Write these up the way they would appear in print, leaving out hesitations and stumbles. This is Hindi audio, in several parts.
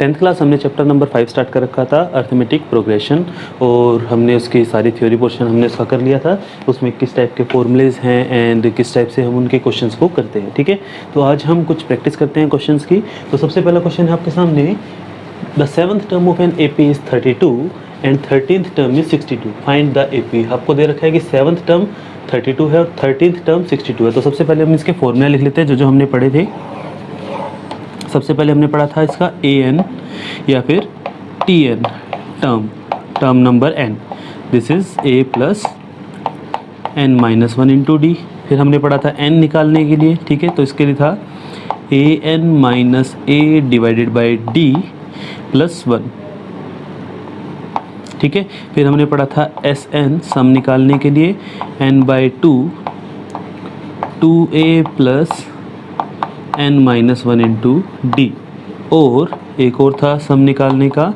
10th क्लास हमने चैप्टर नंबर 5 स्टार्ट कर रखा था, अर्थमेटिक प्रोग्रेशन, और हमने उसकी सारी थ्योरी पोर्शन हमने उसका कर लिया था। उसमें किस टाइप के फॉर्मूलेज हैं एंड किस टाइप से हम उनके क्वेश्चंस को करते हैं। ठीक है, तो आज हम कुछ प्रैक्टिस करते हैं क्वेश्चंस की। तो सबसे पहला क्वेश्चन है आपके सामने, the 7th term of an AP is 32 and 13th term is 62, find the AP। आपको दे रखा है कि 7th टर्म 32 है और 13th टर्म 62 है। तो सबसे पहले हम इसके फॉर्मूला लिख लेते हैं जो हमने पढ़े थे। सबसे पहले हमने पढ़ा था इसका AN या फिर TN, term number n, this is A plus n minus 1 into D. फिर हमने पढ़ा था n निकालने के लिए, ठीक है, तो इसके लिए था AN minus A divided by D plus 1, ठीक है। फिर हमने पढ़ा था SN, सम निकालने के लिए n by 2A plus n minus 1 into D, और एक और था सम निकालने का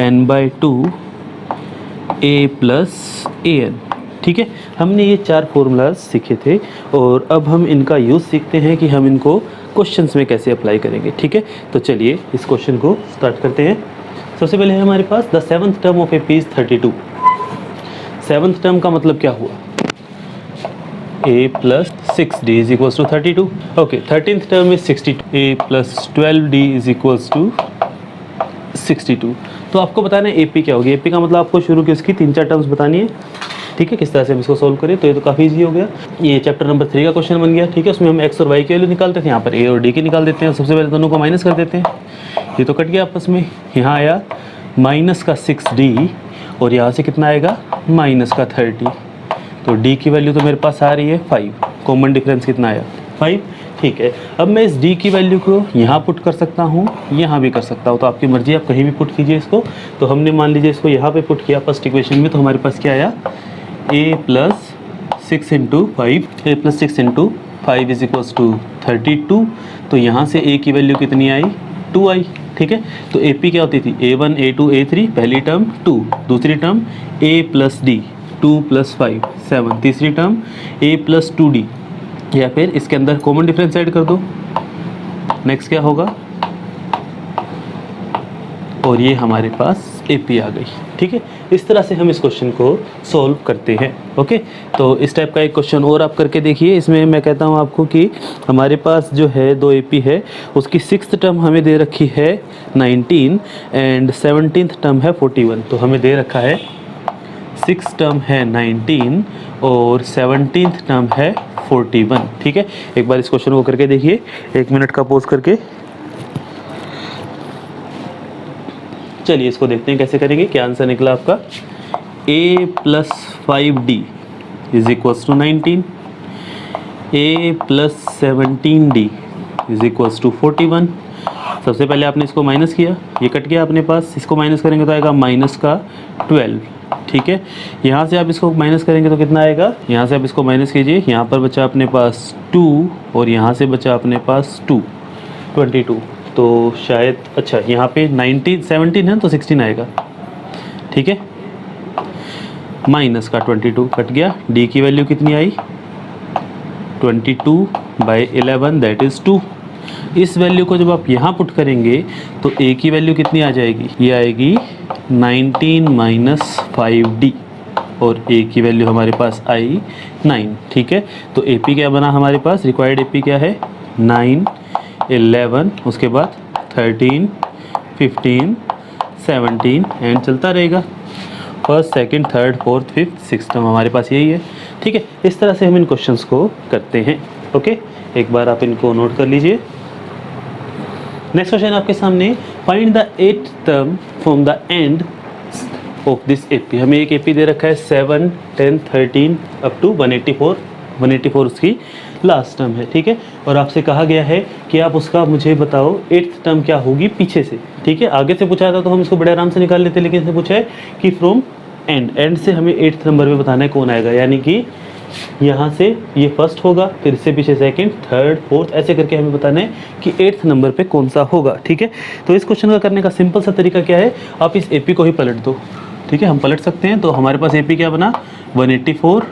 n by 2A plus AN, ठीक है। हमने ये 4 फॉर्मूलाज सीखे थे और अब हम इनका यूज़ सीखते हैं कि हम इनको क्वेश्चंस में कैसे अप्लाई करेंगे, ठीक है। तो चलिए इस क्वेश्चन को स्टार्ट करते हैं। सबसे पहले है हमारे पास the 7th term of AP is 32। 7th term का मतलब क्या हुआ, A plus 6D is equals to 32। Okay, 13th term is 62, A plus 12D is equals to 62। तो आपको बताना है AP क्या होगी। AP का मतलब आपको शुरू की इसकी 3-4 टर्म्स बतानी है, ठीक है, किस तरह से हम इसको सोल्व करें। तो ये तो काफ़ी इजी हो गया, ये चैप्टर नंबर 3 का क्वेश्चन बन गया, ठीक है। उसमें हम x और y की वैल्यू निकालते थे, यहाँ पर A और D की निकाल देते हैं। सबसे पहले दोनों को माइनस कर देते हैं, ये तो कट गया आपस में। यहाँ आया माइनस का 6D और यहाँ से कितना आएगा माइनस का 30, तो D की वैल्यू तो मेरे पास आ रही है 5, कॉमन डिफरेंस कितना आया 5, ठीक है। अब मैं इस D की वैल्यू को यहाँ पुट कर सकता हूँ, यहाँ भी कर सकता हूँ, तो आपकी मर्जी, आप कहीं भी पुट कीजिए इसको। तो हमने मान लीजिए इसको यहाँ पे पुट किया फर्स्ट इक्वेशन में, तो हमारे पास क्या आया A plus 6 into 5, A plus 6 into 5 is equals to 32। तो यहाँ से A की वैल्यू कितनी आई 2 आई, ठीक है। तो AP क्या होती थी A1 A2 A3, पहली टर्म 2, दूसरी term A plus D 2 plus 5 7, तीसरी टर्म A प्लस 2D, या फिर इसके अंदर कॉमन डिफरेंस ऐड कर दो, नेक्स्ट क्या होगा, और ये हमारे पास AP आ गई, ठीक है। इस तरह से हम इस क्वेश्चन को सॉल्व करते हैं। ओके, तो इस टाइप का एक क्वेश्चन और आप करके देखिए। इसमें मैं कहता हूँ आपको कि हमारे पास जो है 2 AP है, उसकी 6th टर्म हमें दे रखी है 19 एंड 17th टर्म है 41। तो हमें दे रखा है 6th टर्म है 19 और 17th टर्म है 41, ठीक है। एक बार इस क्वेश्चन को करके देखिए, 1 मिनट का पॉज करके। चलिए इसको देखते हैं कैसे करेंगे, क्या आंसर निकला आपका। A plus 5D is equals to 19, A plus 17D is equals to 41। सबसे पहले आपने इसको माइनस किया, ये कट गया अपने पास, इसको माइनस करेंगे तो आएगा माइनस का 12, ठीक है। यहाँ से आप इसको माइनस करेंगे तो कितना आएगा, यहाँ से आप इसको माइनस कीजिए, यहाँ पर बचा अपने पास 2 और यहाँ से बचा अपने पास 2, 22। तो शायद, अच्छा यहाँ पे 17 है तो 16 आएगा, ठीक है। माइनस का 22 कट गया, D की वैल्यू कितनी आई 22/11 दैट इज़ 2। इस वैल्यू को जब आप यहाँ पुट करेंगे तो A की वैल्यू कितनी आ जाएगी, ये आएगी 19 माइनस 5D, और A की वैल्यू हमारे पास आई 9, ठीक है। तो AP क्या बना हमारे पास, रिक्वायर्ड AP क्या है 9 11, उसके बाद 13 15 17 एंड चलता रहेगा, first second third fourth fifth sixth term हमारे पास यही है, ठीक है। इस तरह से हम इन क्वेश्चंस को करते हैं। ओके, एक बार आप इनको नोट कर लीजिए। नेक्स्ट क्वेश्चन आपके सामने, find the 8th term from the end of this AP। हमें एक AP दे रखा है 7 10 13 अप टू 184 उसकी लास्ट टर्म है, ठीक है। और आपसे कहा गया है कि आप उसका मुझे बताओ 8th टर्म क्या होगी पीछे से, ठीक है। आगे से पूछा था तो हम इसको बड़े आराम से निकाल लेते, लेकिन इसने पूछा है कि फ्रॉम एंड से हमें 8th नंबर पे बताना है कौन आएगा, यानी कि यहाँ से ये फर्स्ट होगा, फिर इससे पीछे सेकंड थर्ड फोर्थ, ऐसे करके हमें बताना है कि 8th नंबर पे कौन सा होगा, ठीक है। तो इस क्वेश्चन का करने का सिंपल सा तरीका क्या है, आप इस AP को ही पलट दो, ठीक है। हम पलट सकते हैं, तो हमारे पास AP क्या बना 184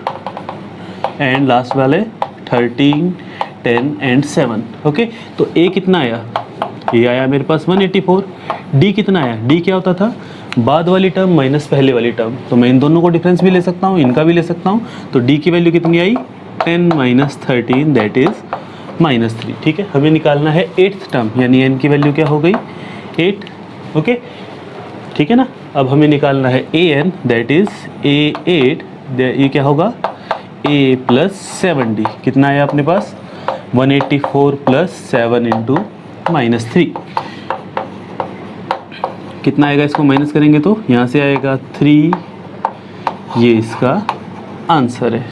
एंड लास्ट वाले 13 10 एंड 7, ओके। तो A कितना आया ए आया मेरे पास 184। डी कितना आया, डी क्या होता था, बाद वाली टर्म माइनस पहले वाली टर्म, तो मैं इन दोनों को डिफरेंस भी ले सकता हूँ, इनका भी ले सकता हूँ। तो डी की वैल्यू कितनी आई, 10 माइनस 13 दैट इज -3। ठीक है, हमें निकालना है 8th टर्म, यानी एन की वैल्यू क्या हो गई 8। ओके ठीक है ना। अब हमें निकालना है A N that is A8, ये क्या होगा A प्लस 7D, कितना आया अपने पास 184 प्लस 7 इंटू -3, कितना आएगा, इसको माइनस करेंगे तो यहाँ से आएगा 3, ये इसका आंसर है।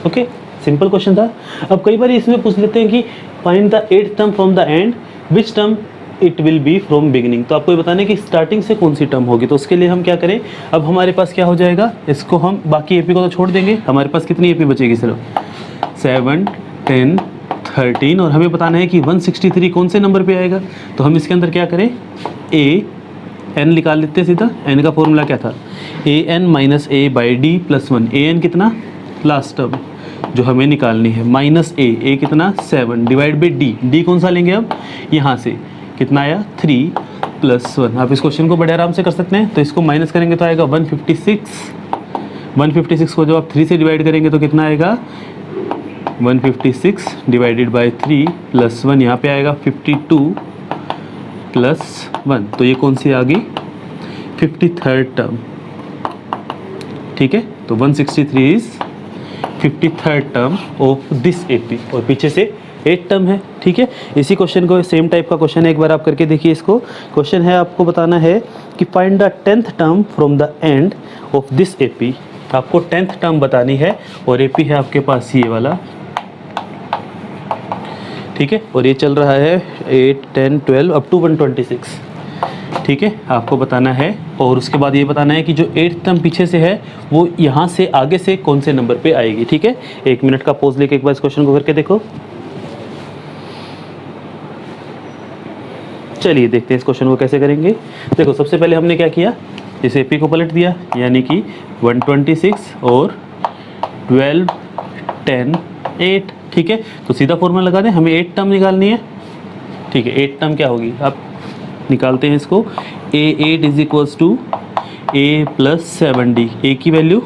ओके सिंपल क्वेश्चन था। अब कई बार इसमें पूछ लेते हैं कि find the 8th term from the end, which term it will be from beginning. तो आपको ये बताना है कि स्टार्टिंग से कौन सी टर्म होगी। तो उसके लिए हम क्या करें, अब हमारे पास क्या हो जाएगा, इसको हम बाकी एपी को तो छोड़ देंगे, हमारे पास कितनी एपी बचेगी सिर्फ 7, 10, 13, और हमें बताना है कि 163 कौन से नंबर पे आएगा। तो हम इसके अंदर क्या करें, ए एन निकाल लेते हैं सीधा। एन का फॉर्मूला क्या था, A N minus A by D plus 1। A N कितना, लास्ट टर्म जो हमें निकालनी है, माइनस ए कितना 7 डिवाइड बाई डी, डी कौन सा लेंगे अब यहाँ से, कितना आया 3 प्लस 1। आप इस क्वेश्चन को बड़े आराम से कर सकते हैं। तो इसको माइनस करेंगे तो आएगा 156, 156 को जब आप 3 से डिवाइड करेंगे तो कितना आएगा 156 डिवाइडेड बाई 3 प्लस 1, यहाँ पे आएगा 52 प्लस 1। तो ये कौन सी आ गई 53rd टर्म। ठीक है, तो 163 is 53rd term of this AP, और पीछे से 8 टर्म है। ठीक है, इसी क्वेश्चन को सेम टाइप का क्वेश्चन है, एक बार आप करके देखिए इसको। क्वेश्चन है, आपको बताना है कि find the 10th term from the end of this AP. आपको 10th टर्म बतानी है, और एपी है आपके पास ये वाला। ठीक है, और ये चल रहा है 8, 10, 12 अप टू 126। ठीक है, आपको बताना है, और उसके बाद ये बताना है कि जो 8th टर्म पीछे से है वो यहाँ से आगे से कौन से नंबर पे आएगी। ठीक है, 1 मिनट का पॉज लेके एक बार इस क्वेश्चन को करके देखो। चलिए देखते हैं इस क्वेश्चन को कैसे करेंगे। देखो सबसे पहले हमने क्या किया, इस एपी को पलट दिया, यानी कि 126 और 12, 10, 8। ठीक है, तो सीधा फॉर्मूला लगा दें, हमें 8 टर्म निकालनी है। ठीक है, 8 टर्म क्या होगी, आप निकालते हैं इसको। A8 is equals to A plus 7D, A की value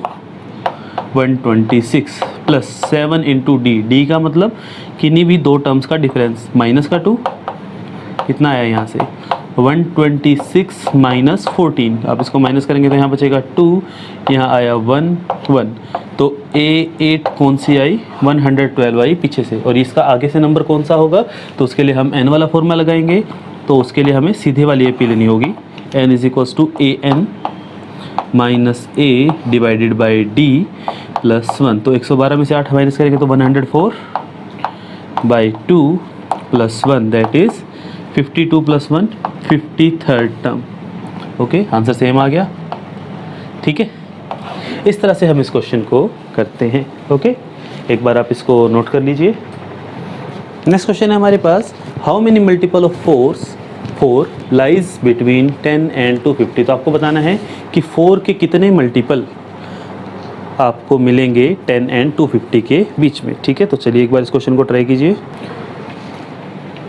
126 plus 7 into D, D का मतलब किन्हीं भी दो टर्म्स का डिफरेंस, माइनस का 2, कितना आया यहाँ से 126 माइनस 14। आप इसको माइनस करेंगे तो यहाँ बचेगा 2, यहाँ आया 1, 1। तो A8 कौन सी आई 112 आई पीछे से, और इसका आगे से नंबर कौन सा होगा, तो उसके लिए हम n वाला फॉर्मूला लगाएंगे। तो उसके लिए हमें सीधे वाली एपी लेनी होगी, n is equals to AN minus A divided by D plus 1। तो 112 में से 8 माइनस करेंगे तो 104 by 2 plus 1 that is 52 plus 1 53rd term. Okay, answer same आ गया। ठीक है, इस तरह से हम इस क्वेश्चन को करते हैं। ओके, एक बार आप इसको नोट कर लीजिए। नेक्स्ट क्वेश्चन है हमारे पास, how many multiple of 4 lies between 10 and 250। तो आपको बताना है कि 4 के कितने मल्टीपल आपको मिलेंगे 10 एंड 250 के बीच में। ठीक है, तो चलिए एक बार इस क्वेश्चन को ट्राई कीजिए।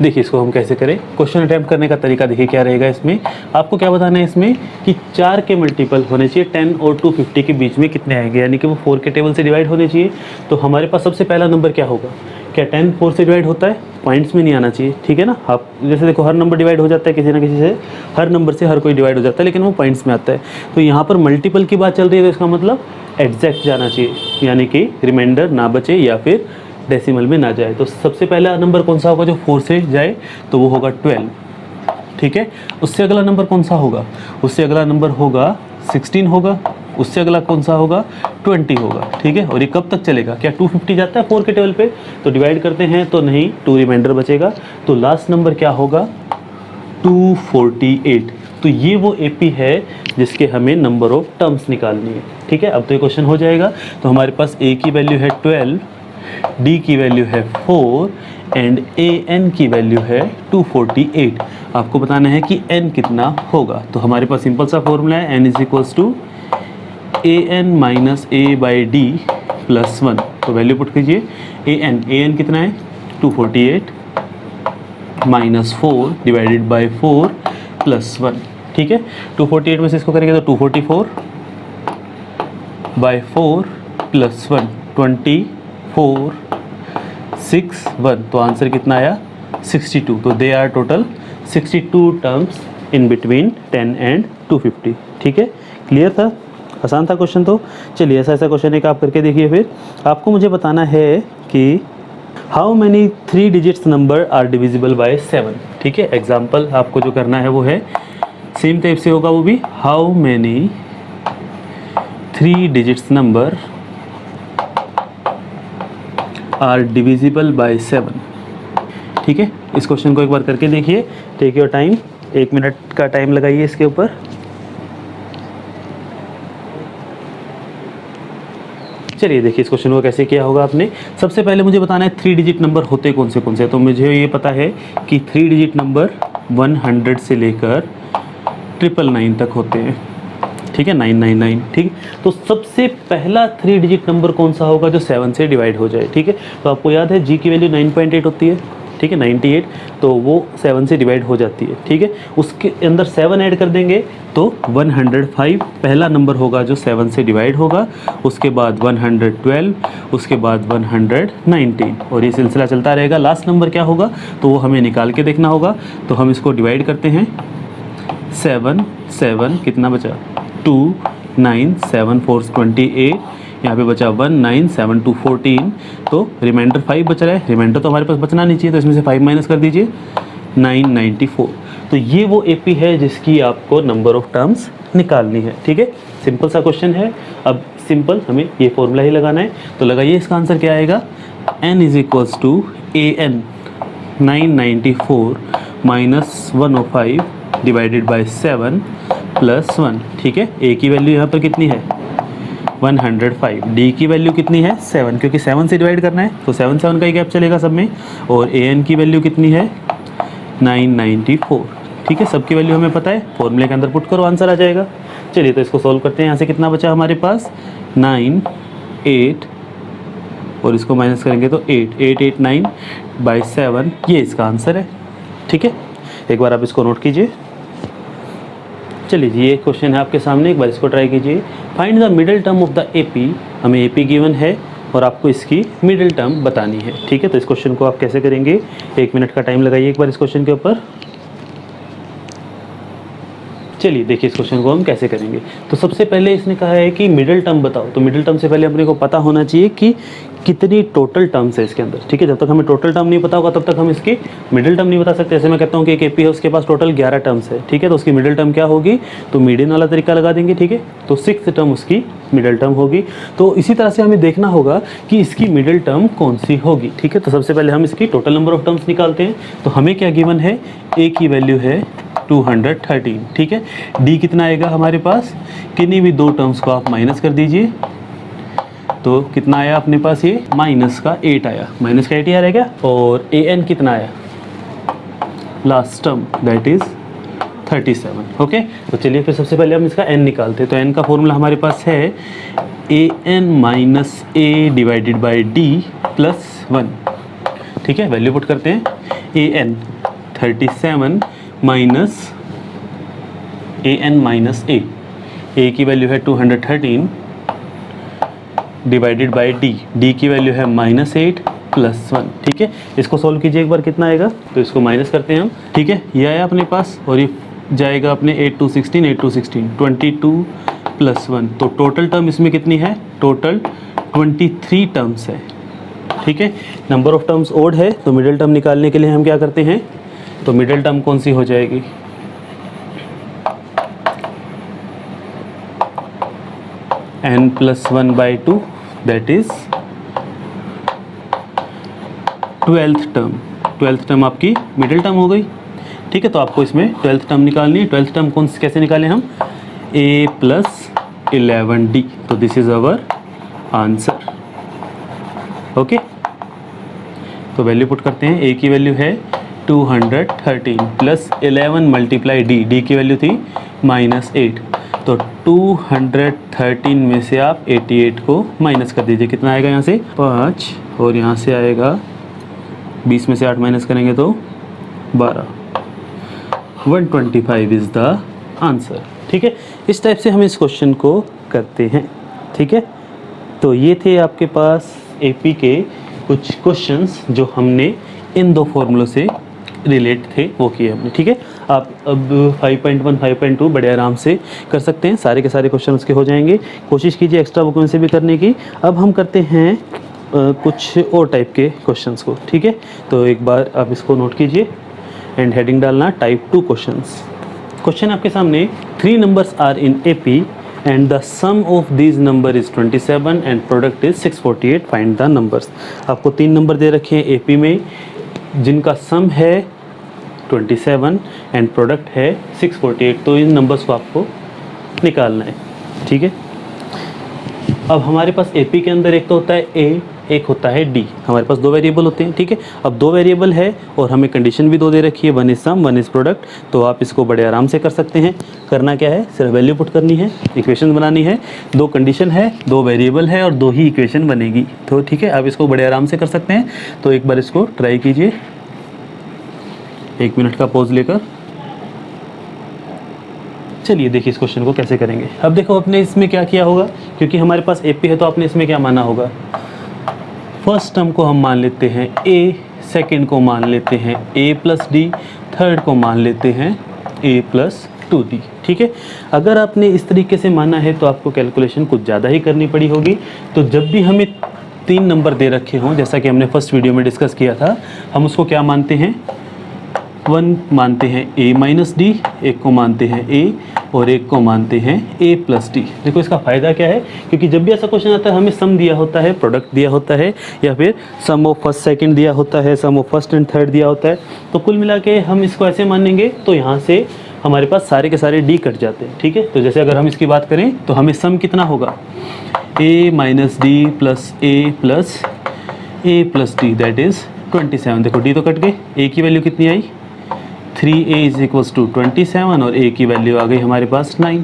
देखिए इसको हम कैसे करें, क्वेश्चन अटैम्प्ट करने का तरीका देखिए क्या रहेगा। इसमें आपको क्या बताना है, इसमें कि 4 के मल्टीपल होने चाहिए 10 और 250 के बीच में कितने आएंगे, यानी कि वो 4 के टेबल से डिवाइड होने चाहिए। तो हमारे पास सबसे पहला नंबर क्या होगा, क्या 10 4 से डिवाइड होता है, पॉइंट्स में नहीं आना चाहिए। ठीक है ना, आप जैसे देखो हर नंबर डिवाइड हो जाता है किसी ना किसी से, हर नंबर से हर कोई डिवाइड हो जाता है, लेकिन वो पॉइंट्स में आता है। तो यहाँ पर मल्टीपल की बात चल रही है, तो इसका मतलब एग्जैक्ट जाना चाहिए, यानी कि रिमाइंडर ना बचे या फिर डेसिमल में ना जाए। तो सबसे पहला नंबर कौन सा होगा जो 4 से जाए, तो वो होगा 12। ठीक है, उससे अगला नंबर कौन सा होगा, उससे अगला नंबर होगा 16 होगा, उससे अगला कौन सा होगा 20 होगा। ठीक है, और ये कब तक चलेगा, क्या 250 जाता है 4 के टेबल पे, तो डिवाइड करते हैं तो नहीं, 2 रिमाइंडर बचेगा। तो लास्ट नंबर क्या होगा 248। तो ये वो एपी है जिसके हमें नंबर ऑफ टर्म्स निकालनी है। ठीक है, अब तो ये क्वेश्चन हो जाएगा। तो हमारे पास ए की वैल्यू है 12, डी की वैल्यू है 4 एंड AN की वैल्यू है 248। आपको बताना है कि n कितना होगा। तो हमारे पास सिंपल सा फॉर्मूला है, n is equals to AN minus A by D plus 1। तो वैल्यू पुट कीजिए, AN कितना है 248 -4 डिवाइडेड बाय 4 प्लस 1, ठीक है। 248 में से इसको करेंगे तो 244 बाय 4 प्लस 1, 24 6 1, तो आंसर कितना आया 62। तो they are total 62 terms in between 10 and 250, ठीक है। क्लियर था, आसान था क्वेश्चन। तो चलिए ऐसा क्वेश्चन एक आप करके देखिए। फिर आपको मुझे बताना है कि how many 3 digits number are divisible by 7, ठीक है। एग्जाम्पल आपको जो करना है वो है सेम टाइप से होगा वो भी, how many 3 digits number are divisible by 7, ठीक है। इस क्वेश्चन को एक बार करके देखिए। टेक योर टाइम, 1 मिनट का टाइम लगाइए इसके ऊपर। चलिए देखिए इस क्वेश्चन को कैसे किया होगा आपने। सबसे पहले मुझे बताना है 3 डिजिट नंबर होते कौन से। तो मुझे ये पता है कि 3 डिजिट नंबर 100 से लेकर 999 तक होते हैं, ठीक है, 999, ठीक। तो सबसे पहला 3 डिजिट नंबर कौन सा होगा जो 7 से डिवाइड हो जाए, ठीक है। तो आपको याद है जी की वैल्यू 9.8 होती है, ठीक है, 98, तो वो 7 से डिवाइड हो जाती है, ठीक है। उसके अंदर 7 ऐड कर देंगे तो 105 पहला नंबर होगा जो 7 से डिवाइड होगा। उसके बाद 112, उसके बाद 119, और ये सिलसिला चलता रहेगा। लास्ट नंबर क्या होगा तो वो हमें निकाल के देखना होगा। तो हम इसको डिवाइड करते हैं, 7 7 कितना बचा 2 9 7 4 28, यहाँ पे बचा 1 9 7 2 14, तो रिमाइंडर 5 बच रहा है। रिमाइंडर तो हमारे पास बचना नहीं चाहिए, तो इसमें से 5 माइनस कर दीजिए, 994। तो ये वो एपी है जिसकी आपको नंबर ऑफ टर्म्स निकालनी है, ठीक है। सिंपल सा क्वेश्चन है। अब सिंपल हमें ये फॉर्मूला ही लगाना है। तो लगाइए, इसका आंसर क्या आएगा, n is equals to an 994 minus 105 divided by 7 plus 1, ठीक है। ए की वैल्यू यहाँ पर कितनी है 105, डी की वैल्यू कितनी है 7, क्योंकि 7 से डिवाइड करना है तो 7 7 का ही गैप चलेगा सब में। और ए एन की वैल्यू कितनी है 994, ठीक है। सबकी वैल्यू हमें पता है, फॉर्मूले के अंदर पुट करो आंसर आ जाएगा। चलिए तो इसको सॉल्व करते हैं। यहाँ से कितना बचा हमारे पास 9 8, और इसको माइनस करेंगे तो 8 बाई 7, ये इसका आंसर है, ठीक है। एक बार आप इसको नोट कीजिए। चलिए जी, ये क्वेश्चन है आपके सामने, एक बार इसको ट्राई कीजिए। Find the middle term of the AP, हमें एपी गिवन है और आपको इसकी मिडिल टर्म बतानी है, ठीक है। तो इस क्वेश्चन को आप कैसे करेंगे, 1 मिनट का टाइम लगाइए एक बार इस क्वेश्चन के ऊपर। चलिए देखिए इस क्वेश्चन को हम कैसे करेंगे। तो सबसे पहले इसने कहा है कि मिडिल टर्म बताओ। तो मिडिल टर्म से पहले अपने को पता होना चाहिए कि कितनी टोटल टर्म्स है इसके अंदर, ठीक है। जब तक हमें टोटल टर्म नहीं पता होगा तब तक हम इसकी मिडिल टर्म नहीं बता सकते। जैसे मैं कहता हूँ कि एक एपी है, उसके पास टोटल 11 टर्म्स है, ठीक है। तो उसकी मिडिल टर्म क्या होगी, तो मीडियन वाला तरीका लगा देंगे, ठीक है। तो 6th टर्म उसकी मिडिल टर्म होगी। तो इसी तरह से हमें देखना होगा कि इसकी मिडिल टर्म कौन सी होगी, ठीक है। तो सबसे पहले हम इसकी टोटल नंबर ऑफ टर्म्स निकालते हैं। तो हमें क्या गिवन है, ए की वैल्यू है 213, ठीक है। डी कितना आएगा हमारे पास, किन्हीं भी 2 टर्म्स को आप माइनस कर दीजिए, तो कितना आया अपने पास, ये माइनस का 8 आया, माइनस का 8 ही आ रहेगा। और ए एन कितना आया last term, that is 37, okay. तो चलिए फिर सबसे पहले हम इसका एन निकालते हैं। तो एन का फॉर्मूला हमारे पास है A N minus A divided by D plus 1, ठीक है। वैल्यू पुट करते हैं, A N 37 minus A N minus A की वैल्यू है 213 डिवाइडेड बाई डी की वैल्यू है -8 प्लस 1, ठीक है। इसको सॉल्व कीजिए एक बार, कितना आएगा, तो इसको माइनस करते हैं हम, ठीक है। ये आया अपने पास और ये जाएगा अपने 8 2 16 22 प्लस 1। तो टोटल टर्म इसमें कितनी है, टोटल 23 टर्म्स है, ठीक है। नंबर ऑफ टर्म्स ओड है, तो मिडिल टर्म निकालने के लिए हम क्या करते हैं, तो मिडिल टर्म कौन सी हो जाएगी, n plus 1/2, that is 12th term. 12th term आपकी मिडिल टर्म हो गई, ठीक है। तो आपको इसमें 12th टर्म निकालनी है। 12th टर्म कौन कैसे निकालें हम, a प्लस 11d, तो this is our answer, okay. तो वैल्यू पुट करते हैं, a की वैल्यू है 213 प्लस 11 मल्टीप्लाई डी की वैल्यू थी -8, तो 213 में से आप 88 को माइनस कर दीजिए, कितना आएगा यहाँ से 5, और यहाँ से आएगा 20 में से 8 माइनस करेंगे तो 12, 125 इज़ द आंसर। ठीक है, इस टाइप से हम इस क्वेश्चन को करते हैं। ठीक है, तो ये थे आपके पास एपी के कुछ क्वेश्चंस जो हमने इन दो फॉर्मूलों से रिलेट थे वो किए हमने। ठीक है, आप अब 5.1 5.2 बड़े आराम से कर सकते हैं, सारे के सारे क्वेश्चन उसके हो जाएंगे। कोशिश कीजिए एक्स्ट्रा बुक में से भी करने की। अब हम करते हैं कुछ और टाइप के क्वेश्चंस को। ठीक है, तो एक बार आप इसको नोट कीजिए एंड हेडिंग डालना टाइप 2 क्वेश्चंस। क्वेश्चन आपके सामने 3 numbers are in AP and the sum of these number is 27 and product is 648, find the numbers। आपको 3 नंबर दे रखे हैं एपी में जिनका सम है 27 एंड प्रोडक्ट है 648, तो इन नंबर्स को आपको निकालना है। ठीक है, अब हमारे पास एपी के अंदर एक तो होता है ए, एक होता है डी। हमारे पास 2 वेरिएबल होते हैं। ठीक है, अब 2 वेरिएबल है और हमें कंडीशन भी 2 दे रखी है, 1 इज सम 1 इज प्रोडक्ट। तो आप इसको बड़े आराम से कर सकते हैं। करना क्या है, सिर्फ वैल्यू पुट करनी है, इक्वेशन बनानी है। 2 कंडीशन है, 2 वेरिएबल है और 2 ही इक्वेशन बनेगी। तो ठीक है, आप इसको बड़े आराम से कर सकते हैं। तो एक बार इसको ट्राई कीजिए, 1 मिनट का पॉज लेकर। चलिए देखिए इस क्वेश्चन को कैसे करेंगे। अब देखो आपने इसमें क्या किया होगा, क्योंकि हमारे पास एपी है तो आपने इसमें क्या माना होगा, फर्स्ट टर्म को हम मान लेते हैं ए, सेकंड को मान लेते हैं ए प्लस डी, थर्ड को मान लेते हैं ए प्लस 2d। ठीक है, अगर आपने इस तरीके से माना है तो आपको कैलकुलेशन कुछ ज़्यादा ही करनी पड़ी होगी। तो जब भी हमें 3 नंबर दे रखे हों, जैसा कि हमने फर्स्ट वीडियो में डिस्कस किया था, हम उसको क्या मानते हैं, 1 मानते हैं ए माइनस डी, एक को मानते हैं ए और एक को मानते हैं ए प्लस डी। देखो इसका फ़ायदा क्या है, क्योंकि जब भी ऐसा क्वेश्चन आता है हमें सम दिया होता है, प्रोडक्ट दिया होता है, या फिर सम ऑफ फर्स्ट सेकंड दिया होता है, सम ऑफ फर्स्ट एंड थर्ड दिया होता है। तो कुल मिला के हम इसको ऐसे मानेंगे तो यहाँ से हमारे पास सारे के सारे डी कट जाते हैं। ठीक है, तो जैसे अगर हम इसकी बात करें तो हमें सम कितना होगा, A minus D plus A plus D, that is 27। देखो डी तो कट गए, ए की वैल्यू कितनी आई, 3a इज इक्वल्स टू 27 और a की वैल्यू आ गई हमारे पास 9।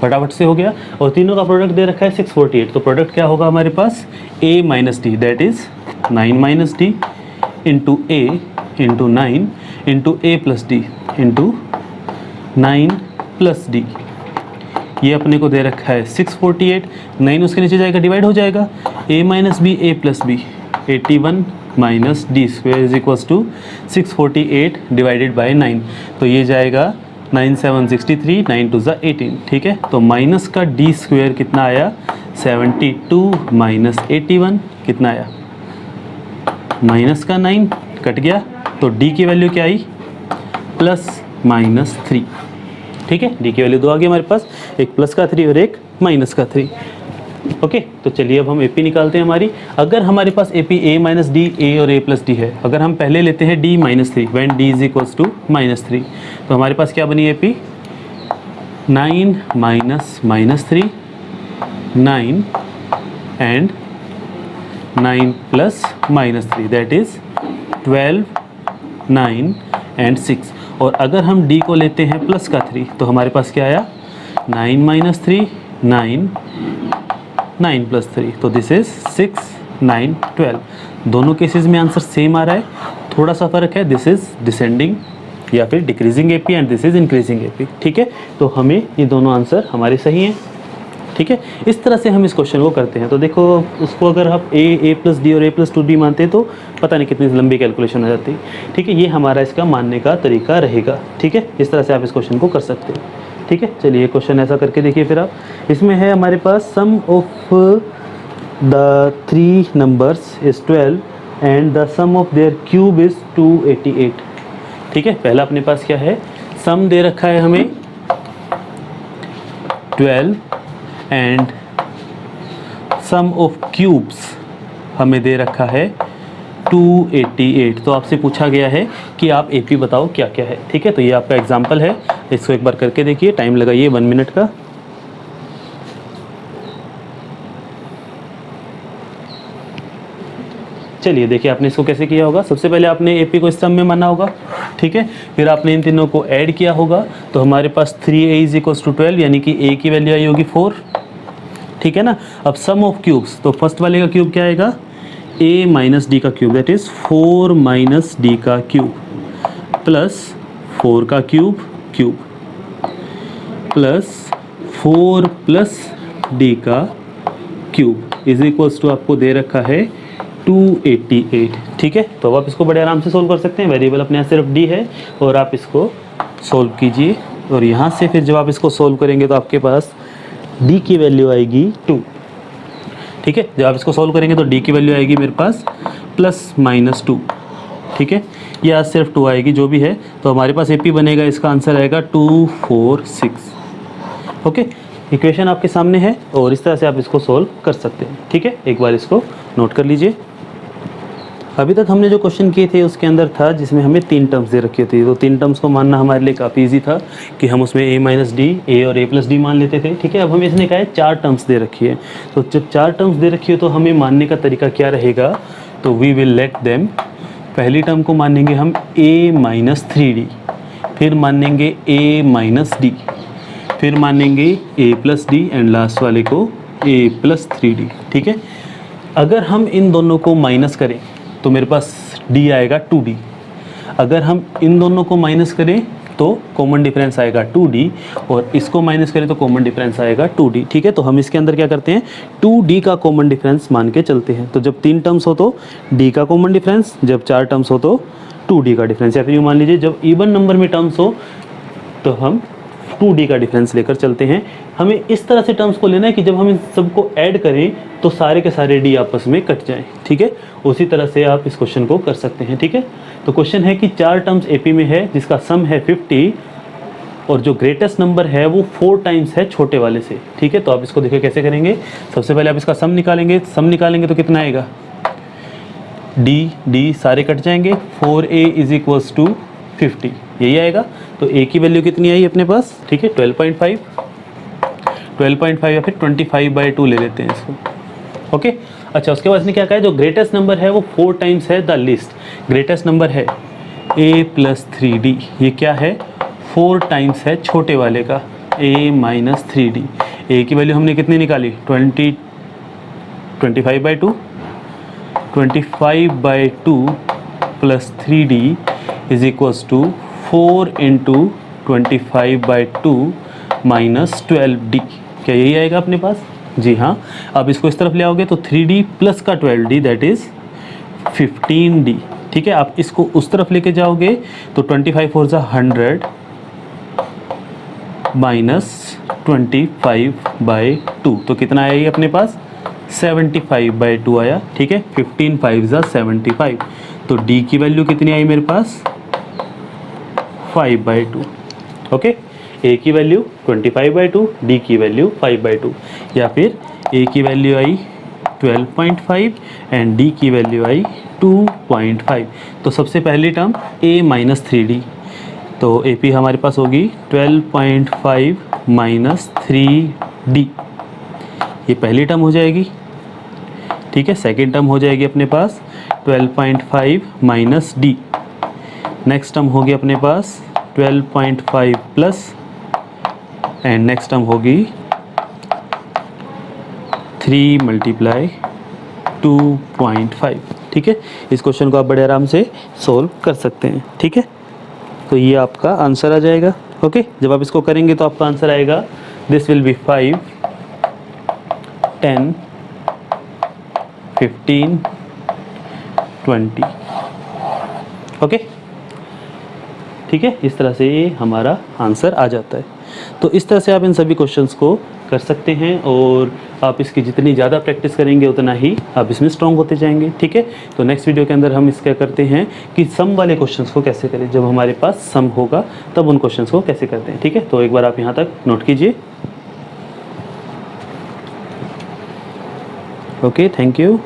फटाफट से हो गया। और तीनों का प्रोडक्ट दे रखा है 648, तो प्रोडक्ट क्या होगा हमारे पास, a minus D, that is 9 minus D into a into 9 into a plus D into 9 plus D. ये अपने को दे रखा है 648, 9 उसके नीचे जाएगा, डिवाइड हो जाएगा, a minus B A plus B, 81 minus D square is equals to 648 divided by 9। तो ये जाएगा 9 7 63, 9 2 18। ठीक है, तो माइनस का डी स्क्वेयर कितना आया, 72 माइनस 81 कितना आया, माइनस का 9 कट गया, तो डी की वैल्यू क्या आई, प्लस माइनस 3। ठीक है, डी की वैल्यू 2 आ गई हमारे पास, एक प्लस का 3 और एक माइनस का 3। ओके, तो चलिए अब हम एपी निकालते हैं हमारी। अगर हमारे पास एपी ए माइनस डी, ए और ए प्लस डी है, अगर हम पहले लेते हैं D minus 3, when D is equals to minus 3, तो हमारे पास क्या बनी AP, 9 minus minus 3, 9 and 9 plus minus 3, that is 12, 9 and 6। और अगर हम डी को लेते हैं प्लस का 3, तो हमारे पास क्या आया, 9 माइनस 3, 9 9 प्लस 3, तो दिस इज 6 9 12। दोनों केसेस में आंसर सेम आ रहा है, थोड़ा सा फ़र्क है, दिस इज डिसेंडिंग या फिर decreasing AP and this is increasing AP. ठीक है, तो हमें ये दोनों आंसर हमारे सही हैं। ठीक है, इस तरह से हम इस क्वेश्चन को करते हैं। तो देखो उसको अगर आप ए प्लस डी और ए प्लस 2d मानते हैं तो पता नहीं कितनी लंबी कैलकुलेशन हो जाती। ठीक है, ये हमारा इसका मानने का तरीका रहेगा। ठीक है, इस तरह से आप इस क्वेश्चन को कर सकते हैं। ठीक है, चलिए क्वेश्चन ऐसा करके देखिए फिर आप। इसमें है हमारे पास sum of the 3 numbers is 12 and the sum of their cube is 288। ठीक है, पहला अपने पास क्या है, सम दे रखा है हमें 12 एंड सम ऑफ क्यूब्स हमें दे रखा है 288। तो आपसे पूछा गया है कि आप एपी बताओ क्या क्या है। ठीक है, तो ये आपका एग्जाम्पल है, इसको एक बार करके देखिए, टाइम लगाइए 1 मिनट का। चलिए देखिए आपने इसको कैसे किया होगा। सबसे पहले आपने एपी को इस सम में माना होगा। ठीक है, फिर आपने इन तीनों को ऐड किया होगा, तो हमारे पास 3a इज इक्वल्स टू 12, यानी कि a की वैल्यू आई होगी 4। ठीक है ना, अब सम ऑफ क्यूब्स, तो फर्स्ट वाले का क्यूब क्या आएगा, a माइनस डी का cube, that is 4 minus D का क्यूब। प्लस 4 का क्यूब प्लस 4 प्लस डी का क्यूब इज इक्वल्स टू आपको दे रखा है 288। ठीक है, तो अब आप इसको बड़े आराम से सोल्व कर सकते हैं। वेरिएबल अपने यहाँ सिर्फ डी है और आप इसको सोल्व कीजिए और यहाँ से फिर जब आप इसको सोल्व करेंगे तो आपके पास डी की वैल्यू आएगी 2। ठीक है, जब आप इसको सोल्व करेंगे तो डी की वैल्यू आएगी मेरे पास +-2। ठीक है, ये आज सिर्फ 2 आएगी जो भी है, तो हमारे पास एपी बनेगा, इसका आंसर आएगा 246। ओके, इक्वेशन आपके सामने है और इस तरह से आप इसको सोल्व कर सकते हैं। ठीक है, एक बार इसको नोट कर लीजिए। अभी तक हमने जो क्वेश्चन किए थे उसके अंदर था जिसमें हमें 3 टर्म्स दे रखी थी, तो 3 टर्म्स को मानना हमारे लिए काफ़ी इजी था कि हम उसमें a और a+d मान लेते थे। ठीक है, अब हमें इसने कहा है 4 टर्म्स दे रखी है, तो जब 4 टर्म्स दे रखी है तो हमें मानने का तरीका क्या रहेगा, तो वी विल लेट देम, पहली टर्म को मानेंगे हम a-3d, फिर मानेंगे a-d, फिर मानेंगे a+d एंड लास्ट वाले को a+3d। ठीक है, अगर हम इन दोनों को माइनस करें तो मेरे पास d आएगा 2d, अगर हम इन दोनों को माइनस करें तो कॉमन डिफरेंस आएगा 2d और इसको माइनस करें तो कॉमन डिफरेंस आएगा 2d। ठीक है, तो हम इसके अंदर क्या करते हैं, 2d का कॉमन डिफरेंस मान के चलते हैं। तो जब 3 टर्म्स हो तो d का कॉमन डिफरेंस, जब 4 टर्म्स हो तो 2d का डिफरेंस, या फिर यूँ मान लीजिए जब इवन नंबर में टर्म्स हो तो हम 2d का डिफरेंस लेकर चलते हैं। हमें इस तरह से टर्म्स को लेना है कि जब हम इन सबको ऐड करें तो सारे के सारे d आपस में कट जाएं। ठीक है, उसी तरह से आप इस क्वेश्चन को कर सकते हैं। ठीक है, तो क्वेश्चन है कि 4 टर्म्स एपी में है जिसका सम है 50 और जो ग्रेटेस्ट नंबर है वो 4 टाइम्स है छोटे वाले से। ठीक है, तो आप इसको देखिए कैसे करेंगे। सबसे पहले आप इसका सम निकालेंगे तो कितना आएगा, d सारे कट जाएंगे, 4a = 50, यही आएगा। तो a की वैल्यू कितनी आई अपने पास, ठीक है 12.5 या फिर 25/2 ले लेते हैं इसको। ओके, अच्छा उसके बाद इसने क्या कहा है, जो ग्रेटेस्ट नंबर है वो 4 टाइम्स है द लिस्ट, ग्रेटेस्ट नंबर है a+3d, ये क्या है 4 टाइम्स है छोटे वाले का a-3d। a की वैल्यू हमने कितनी निकाली 25/2 + 3d = 4 × 25/2 - 12d, क्या यही आएगा अपने पास, जी हाँ। अब इसको इस तरफ ले आओगे तो 3d प्लस का 12d दैट इज़ 15d। ठीक है, आप इसको उस तरफ लेके जाओगे तो 25 4 = 100 -25/2, तो कितना आया ये अपने पास 75/2 आया। ठीक है, 15 5 = 75, तो d की वैल्यू कितनी आई मेरे पास 5/2। ओके, a की वैल्यू 25/2, d की वैल्यू 5/2, या फिर a की वैल्यू आई 12.5 एंड d की वैल्यू आई 2.5। तो सबसे पहली टर्म a-3d, तो AP हमारे पास होगी 12.5 - 3d, ये पहली टर्म हो जाएगी। ठीक है, सेकेंड टर्म हो जाएगी अपने पास 12.5 - d, नेक्स्ट टर्म होगी अपने पास 12.5 प्लस एंड नेक्स्ट टर्म होगी 3 × 2.5। ठीक है, इस क्वेश्चन को आप बड़े आराम से सोल्व कर सकते हैं। ठीक है, तो ये आपका आंसर आ जाएगा। ओके, जब आप इसको करेंगे तो आपका आंसर आएगा दिस विल बी 5 10 15 20। ओके, ठीक है, इस तरह से ये हमारा आंसर आ जाता है। तो इस तरह से आप इन सभी क्वेश्चंस को कर सकते हैं और आप इसकी जितनी ज़्यादा प्रैक्टिस करेंगे उतना ही आप इसमें स्ट्रॉन्ग होते जाएंगे। ठीक है, तो नेक्स्ट वीडियो के अंदर हम इसका करते हैं कि सम वाले क्वेश्चंस को कैसे करें, जब हमारे पास सम होगा तब उन क्वेश्चंस को कैसे करते हैं। ठीक है, तो एक बार आप यहाँ तक नोट कीजिए। Okay, thank you.